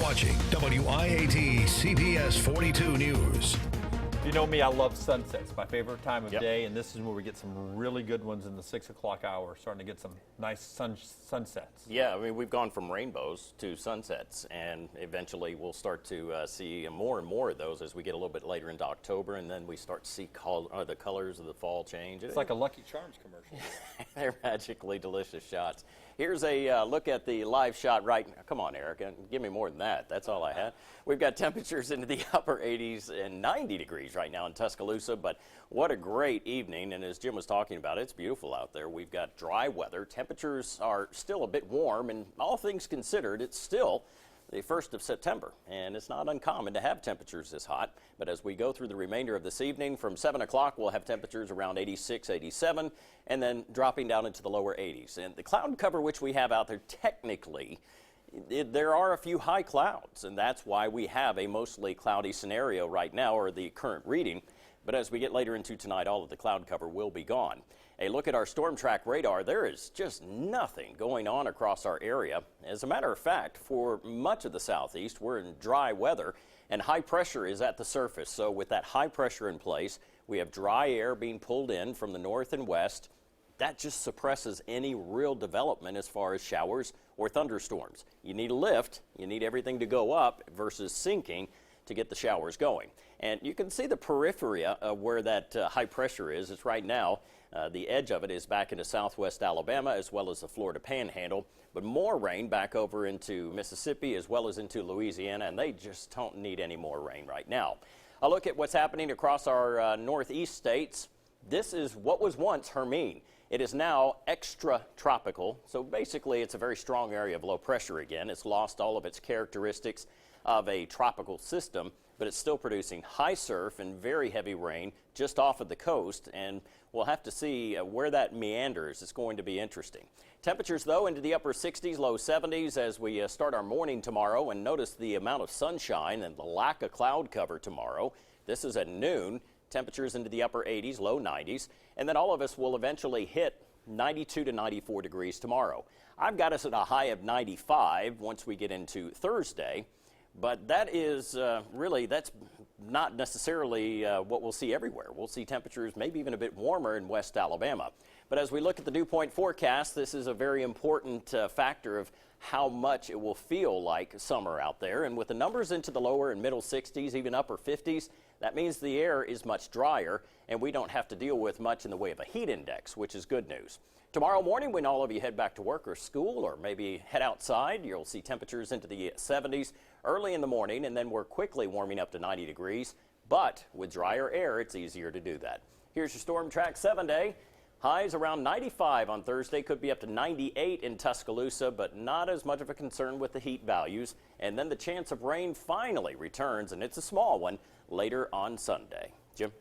watching WIAT CBS 42 News. You know me, I love sunsets. My favorite time of Yep. day, and this is where we get some really good ones in the 6 o'clock hour, starting to get some nice sunsets. Yeah, I mean, we've gone from rainbows to sunsets, and eventually we'll start to see more and more of those as we get a little bit later into October, and then we start to see the colors of the fall change. It's like a Lucky Charms commercial. They're magically delicious shots. Here's a look at the live shot right now. Come on, Eric, give me more than that. That's all I had. We've got temperatures into the upper 80s and 90 degrees right now in Tuscaloosa, but what a great evening. And as Jim was talking about, it's beautiful out there. We've got dry weather. Temperatures are still a bit warm, and all things considered, it's still the 1st of September, and it's not uncommon to have temperatures this hot. But as we go through the remainder of this evening, from 7 o'clock, we'll have temperatures around 86, 87, and then dropping down into the lower 80s. And the cloud cover which we have out there, technically, there are a few high clouds, and that's why we have a mostly cloudy scenario right now, or the current reading. But as we get later into tonight, all of the cloud cover will be gone. A look at our storm track radar, there is just nothing going on across our area. As a matter of fact, for much of the southeast, we're in dry weather, and high pressure is at the surface. So with that high pressure in place, we have dry air being pulled in from the north and west. That just suppresses any real development as far as showers or thunderstorms. You need a lift, you need everything to go up versus sinking to get the showers going. And you can see the periphery of where that high pressure is. It's right now, the edge of it is back into southwest Alabama as well as the Florida Panhandle, but more rain back over into Mississippi as well as into Louisiana, and they just don't need any more rain right now. A look at what's happening across our northeast states. This is what was once Hermine. It is now extratropical, so basically it's a very strong area of low pressure again. It's lost all of its characteristics of a tropical system, but it's still producing high surf and very heavy rain just off of the coast, and we'll have to see where that meanders. It's going to be interesting. Temperatures, though, into the upper 60s, low 70s as we start our morning tomorrow, and notice the amount of sunshine and the lack of cloud cover tomorrow. This is at noon. Temperatures into the upper 80s, low 90s, and then all of us will eventually hit 92 to 94 degrees tomorrow. I've got us at a high of 95 once we get into Thursday. But that is that's not necessarily what we'll see everywhere. We'll see temperatures maybe even a bit warmer in West Alabama. But as we look at the dew point forecast, this is a very important factor of how much it will feel like summer out there. And with the numbers into the lower and middle 60s, even upper 50s, that means the air is much drier, and we don't have to deal with much in the way of a heat index, which is good news. Tomorrow morning, when all of you head back to work or school or maybe head outside, you'll see temperatures into the 70s early in the morning, and then we're quickly warming up to 90 degrees. But with drier air, it's easier to do that. Here's your Storm Track 7-day. Highs around 95 on Thursday, could be up to 98 in Tuscaloosa, but not as much of a concern with the heat values. And then the chance of rain finally returns, and it's a small one, later on Sunday. Jim?